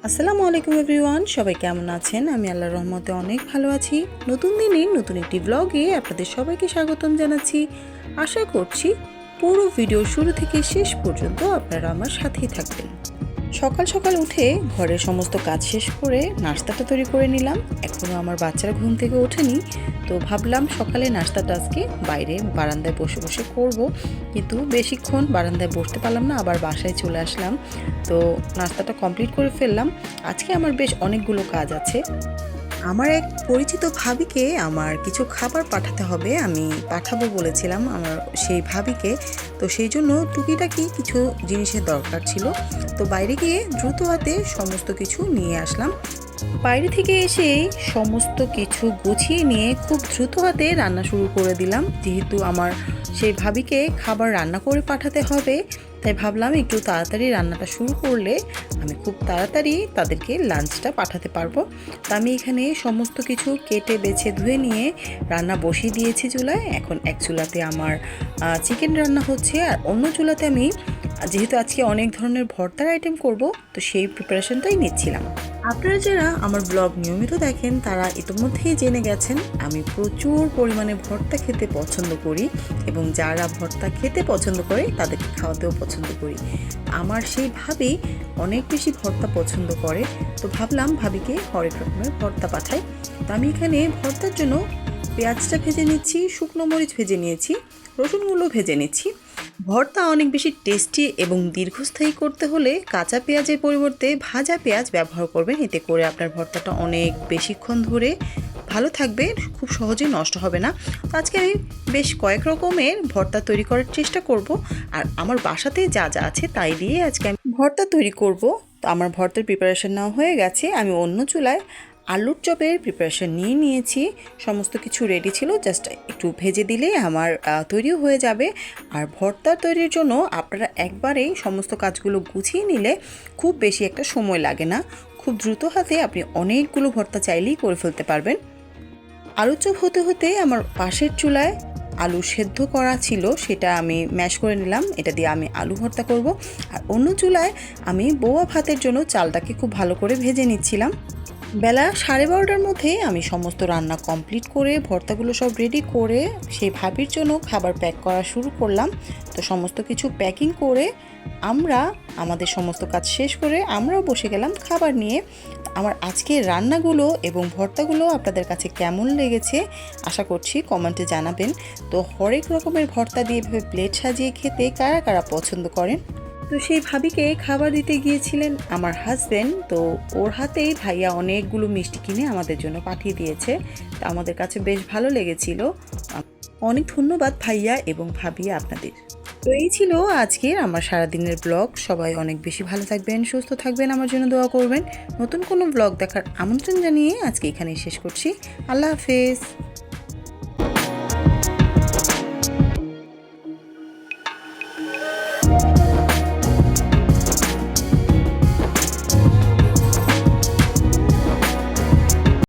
আসসালামু আলাইকুম এভরিওয়ান, সবাই কেমন আছেন? আমি আল্লাহর রহমতে অনেক ভালো আছি। নতুন দিনের নতুন একটি ব্লগে আপনাদের সবাইকে স্বাগতম জানাচ্ছি। আশা করছি পুরো ভিডিও শুরু থেকে শেষ পর্যন্ত আপনারা আমার সাথেই থাকবেন। সকাল সকাল উঠে ঘরের সমস্ত কাজ শেষ করে নাস্তাটা তৈরি করে নিলাম। এখনও আমার বাচ্চারা ঘুম থেকে ওঠেনি, তো ভাবলাম সকালে নাস্তাটা আজকে বাইরে বারান্দায় বসে বসে করব, কিন্তু বেশিক্ষণ বারান্দায় বসতে পারলাম না, আবার বাসায় চলে আসলাম। তো নাস্তাটা কমপ্লিট করে ফেললাম। আজকে আমার বেশ অনেকগুলো কাজ আছে। আমার এক পরিচিত ভাবিকে আমার কিছু খাবার পাঠাতে হবে, আমি পাঠাবো বলেছিলাম আমার সেই ভাবিকে। তো সেই জন্য টুকিটাকি কিছু জিনিসের দরকার ছিল, তো বাইরে গিয়ে দ্রুত হাতে সমস্ত কিছু নিয়ে আসলাম। বাইরে থেকে এসে সমস্ত কিছু গুছিয়ে নিয়ে খুব দ্রুত হাতে রান্না শুরু করে দিলাম। যেহেতু আমার সেই ভাবিকে খাবার রান্না করে পাঠাতে হবে, তাই ভাবলাম একটু তাড়াতাড়ি রান্নাটা শুরু করলে আমি খুব তাড়াতাড়ি তাদেরকে লাঞ্চটা পাঠাতে পারবো। তো আমি এখানে সমস্ত কিছু কেটে বেছে ধুয়ে নিয়ে রান্না বসিয়ে দিয়েছি চুলায়। এখন এক চুলাতে আমার চিকেন রান্না হচ্ছে, আর অন্য চুলাতে আমি যেহেতু আজকে অনেক ধরনের ভর্তার আইটেম করব, তো সেই প্রিপারেশনটাই নিচ্ছিলাম। আপনারা যারা আমার ব্লগ নিয়মিত দেখেন তারা ইতিমধ্যেই জেনে গেছেন আমি প্রচুর পরিমাণে ভর্তা খেতে পছন্দ করি, এবং যারা ভর্তা খেতে পছন্দ করে তাদেরকে খাওয়াতেও পছন্দ করি। আমার সেই ভাবি অনেক বেশি ভর্তা পছন্দ করে, তো ভাবলাম ভাবিকে হরেক রকমের ভর্তা পাঠাই। তো আমি এখানে ভর্তার জন্য পেঁয়াজটা ভেজে নিচ্ছি, শুকনো মরিচ ভেজে নিয়েছি, রসুনগুলো ভেজে নিচ্ছি। ভর্তা অনেক বেশি টেস্টি এবং দীর্ঘস্থায়ী করতে হলে কাঁচা পেঁয়াজের পরিবর্তে ভাজা পেঁয়াজ ব্যবহার করবেন, এতে করে আপনার ভর্তাটা অনেক বেশিক্ষণ ধরে ভালো থাকবে, খুব সহজেই নষ্ট হবে না। তো আজকে আমি বেশ কয়েক রকমের ভর্তা তৈরি করার চেষ্টা করব, আর আমার বাসাতে যা যা আছে তাই দিয়ে আজকে আমি ভর্তা তৈরি করব। তো আমার ভর্তার প্রিপারেশন নেওয়া হয়ে গেছে, আমি অন্য চুলায় আলুর চপের প্রিপারেশন নিয়ে নিয়েছি। সমস্ত কিছু রেডি ছিল, জাস্ট একটু ভেজে দিলেই আমার তৈরিও হয়ে যাবে। আর ভর্তা তৈরির জন্য আপনারা একবারেই সমস্ত কাজগুলো গুছিয়ে নিলে খুব বেশি একটা সময় লাগে না, খুব দ্রুত হাতে আপনি অনেকগুলো ভর্তা চাইলেই করে ফেলতে পারবেন। আলুর চপ হতে হতে আমার পাশের চুলায় আলু সেদ্ধ করা ছিল, সেটা আমি ম্যাশ করে নিলাম, এটা দিয়ে আমি আলু ভর্তা করব। আর অন্য চুলায় আমি বৌয়া ভাতের জন্য চালটাকে খুব ভালো করে ভেজে নিচ্ছিলাম। বেলা 12:30টার মধ্যে আমি সমস্ত রান্না কমপ্লিট করে ভর্তাগুলো সব রেডি করে সেই ভাবির জন্য খাবার প্যাক করা শুরু করলাম। তো সমস্ত কিছু প্যাকিং করে আমরা আমাদের সমস্ত কাজ শেষ করে আমরাও বসে গেলাম খাবার নিয়ে। আমার আজকের রান্নাগুলো এবং ভর্তাগুলো আপনাদের কাছে কেমন লেগেছে আশা করছি কমেন্টে জানাবেন। তো হরেক রকমের ভর্তা দিয়ে এভাবে প্লেট সাজিয়ে খেতে কারা কারা পছন্দ করেন। তো সেই ভাবিকে খাবার দিতে গিয়েছিলেন আমার হাজব্যান্ড, তো ওর হাতেই ভাইয়া অনেকগুলো মিষ্টি কিনে আমাদের জন্য পাঠিয়ে দিয়েছে। তো আমাদের কাছে বেশ ভালো লেগেছিল। অনেক ধন্যবাদ ভাইয়া এবং ভাবি আপনাদের। তো এই ছিল আজকের আমার সারাদিনের ব্লগ। সবাই অনেক বেশি ভালো থাকবেন, সুস্থ থাকবেন, আমার জন্য দোয়া করবেন। নতুন কোনো ব্লগ দেখার আমন্ত্রণ জানিয়ে আজকে এখানেই শেষ করছি। আল্লাহ হাফেজ।